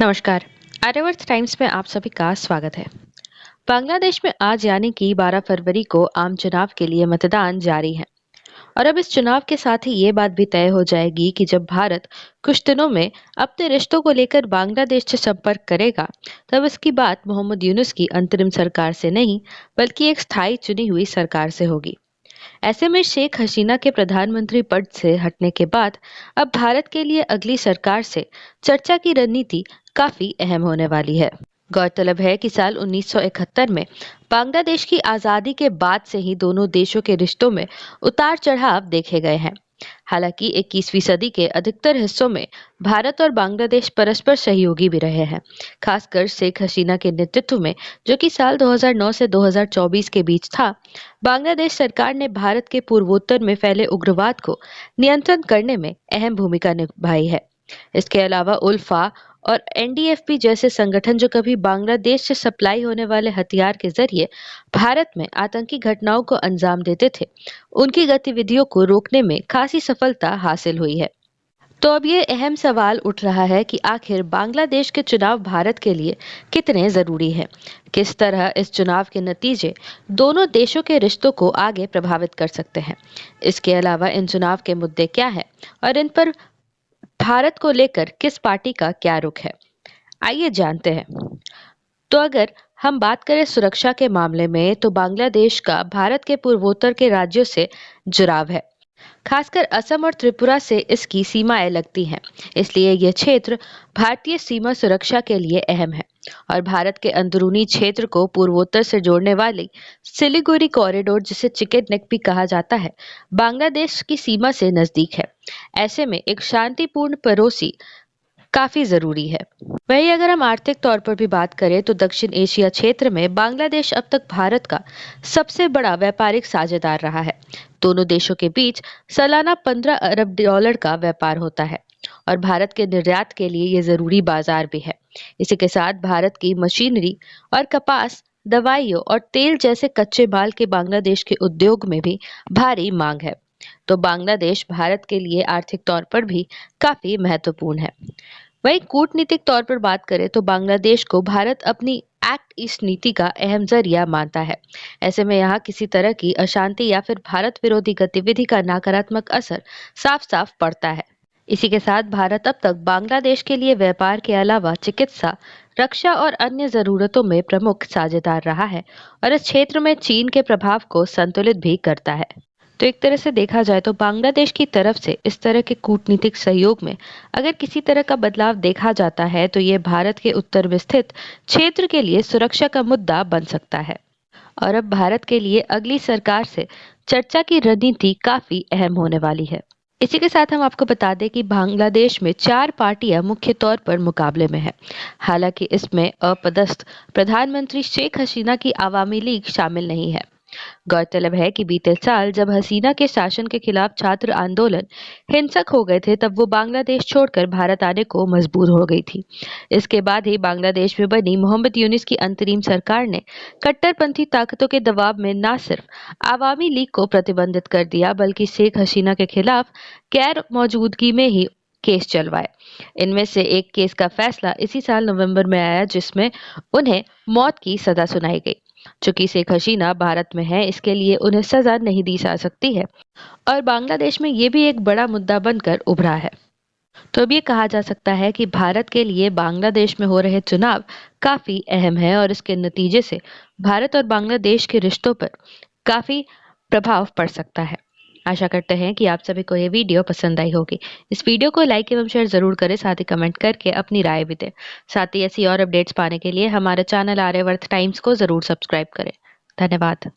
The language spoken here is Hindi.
नमस्कार। आर्यवर्त टाइम्स में आप सभी का स्वागत है। बांग्लादेश में आज यानी कि 12 फरवरी को आम चुनाव के लिए मतदान जारी है और अब इस चुनाव के साथ ही ये बात भी तय हो जाएगी कि जब भारत कुछ दिनों में अपने रिश्तों को लेकर बांग्लादेश से संपर्क करेगा, तब इसकी बात मोहम्मद यूनुस की अंतरिम सरकार से नहीं, बल्कि एक स्थायी चुनी हुई सरकार से होगी। ऐसे में शेख हसीना के प्रधानमंत्री पद से हटने के बाद अब भारत के लिए अगली सरकार से चर्चा की रणनीति काफी अहम होने वाली है। गौरतलब है कि साल 1971 में बांग्लादेश की आजादी के बाद से ही दोनों देशों के रिश्तों में उतार चढ़ाव देखे गए हैं। हालांकि 21वीं सदी के अधिकतर हिस्सों में भारत और बांग्लादेश परस्पर सहयोगी भी रहे हैं, खासकर शेख हसीना के नेतृत्व में, जो कि साल 2009 से 2024 के बीच था। बांग्लादेश सरकार ने भारत के पूर्वोत्तर में फैले उग्रवाद को नियंत्रण करने में अहम भूमिका निभाई है। इसके अलावा उल्फा और एनडीएफपी जैसे संगठन, जो कभी बांग्लादेश से सप्लाई होने वाले हथियार के जरिए भारत में आतंकी घटनाओं को अंजाम देते थे, उनकी गतिविधियों को रोकने में खासी सफलता हासिल हुई है। तो अब ये अहम सवाल उठ रहा है कि आखिर बांग्लादेश के चुनाव भारत के लिए कितने जरूरी हैं? किस तरह इस चुनाव के नतीजे दोनों देशों के रिश्तों को आगे प्रभावित कर सकते हैं? इसके अलावा इन चुनाव के मुद्दे क्या हैं और इन पर भारत को लेकर किस पार्टी का क्या रुख है? आइए जानते हैं। तो अगर हम बात करें सुरक्षा के मामले में, तो बांग्लादेश का भारत के पूर्वोत्तर के राज्यों से जुड़ाव है। खासकर असम और त्रिपुरा से इसकी सीमाएं लगती हैं, इसलिए यह क्षेत्र भारतीय सीमा सुरक्षा के लिए अहम है और भारत के अंदरूनी क्षेत्र को पूर्वोत्तर से जोड़ने वाली सिलीगुड़ी कॉरिडोर, जिसे चिकन नेक भी कहा जाता है, बांग्लादेश की सीमा से नजदीक है। ऐसे में एक शांतिपूर्ण पड़ोसी काफी जरूरी है। वहीं अगर हम आर्थिक तौर पर भी बात करें, तो दक्षिण एशिया क्षेत्र में बांग्लादेश अब तक भारत का सबसे बड़ा व्यापारिक साझेदार रहा है। दोनों देशों के बीच सालाना 15 अरब डॉलर का व्यापार होता है और भारत के निर्यात के लिए ये जरूरी बाजार भी है। इसी के साथ भारत की मशीनरी और कपास, दवाइयों और तेल जैसे कच्चे माल के बांग्लादेश के उद्योग में भी भारी मांग है। तो बांग्लादेश भारत के लिए आर्थिक तौर पर भी काफी महत्वपूर्ण है। वहीं कूटनीतिक तौर पर बात करें, तो बांग्लादेश को भारत अपनी एक्ट ईस्ट नीति का अहम जरिया मानता है। ऐसे में यहाँ किसी तरह की अशांति या फिर भारत विरोधी गतिविधि का नकारात्मक असर साफ साफ पड़ता है। इसी के साथ भारत अब तक बांग्लादेश के लिए व्यापार के अलावा चिकित्सा, रक्षा और अन्य जरूरतों में प्रमुख साझेदार रहा है और इस क्षेत्र में चीन के प्रभाव को संतुलित भी करता है। तो एक तरह से देखा जाए तो बांग्लादेश की तरफ से इस तरह के कूटनीतिक सहयोग में अगर किसी तरह का बदलाव देखा जाता है, तो ये भारत के उत्तर में स्थित क्षेत्र के लिए सुरक्षा का मुद्दा बन सकता है और अब भारत के लिए अगली सरकार से चर्चा की रणनीति काफी अहम होने वाली है। इसी के साथ हम आपको बता दें कि बांग्लादेश में 4 पार्टियां मुख्य तौर पर मुकाबले में है। हालांकि इसमें अपदस्थ प्रधानमंत्री शेख हसीना की आवामी लीग शामिल नहीं है। गौरतलब है कि बीते साल जब हसीना के शासन के खिलाफ छात्र आंदोलन हिंसक हो गए थे, तब वो बांग्लादेश छोड़कर भारत आने को मजबूर हो गई थी। इसके बाद ही बांग्लादेश में बनी मोहम्मद यूनुस की अंतरिम सरकार ने कट्टरपंथी ताकतों के दबाव में न सिर्फ आवामी लीग को प्रतिबंधित कर दिया, बल्कि शेख हसीना के खिलाफ गैर मौजूदगी में ही केस चलवाए। इनमें से एक केस का फैसला इसी साल नवंबर में आया, जिसमें उन्हें मौत की सजा सुनाई गई। चूंकि शेख हसीना भारत में है, इसके लिए उन्हें सजा नहीं दी जा सकती है और बांग्लादेश में ये भी एक बड़ा मुद्दा बनकर उभरा है। तो अब ये कहा जा सकता है कि भारत के लिए बांग्लादेश में हो रहे चुनाव काफी अहम है और इसके नतीजे से भारत और बांग्लादेश के रिश्तों पर काफी प्रभाव पड़ सकता है। आशा करते हैं कि आप सभी को ये वीडियो पसंद आई होगी। इस वीडियो को लाइक एवं शेयर जरूर करें, साथ ही कमेंट करके अपनी राय भी दें। साथ ही ऐसी और अपडेट्स पाने के लिए हमारे चैनल आर्यवर्त टाइम्स को जरूर सब्सक्राइब करें। धन्यवाद।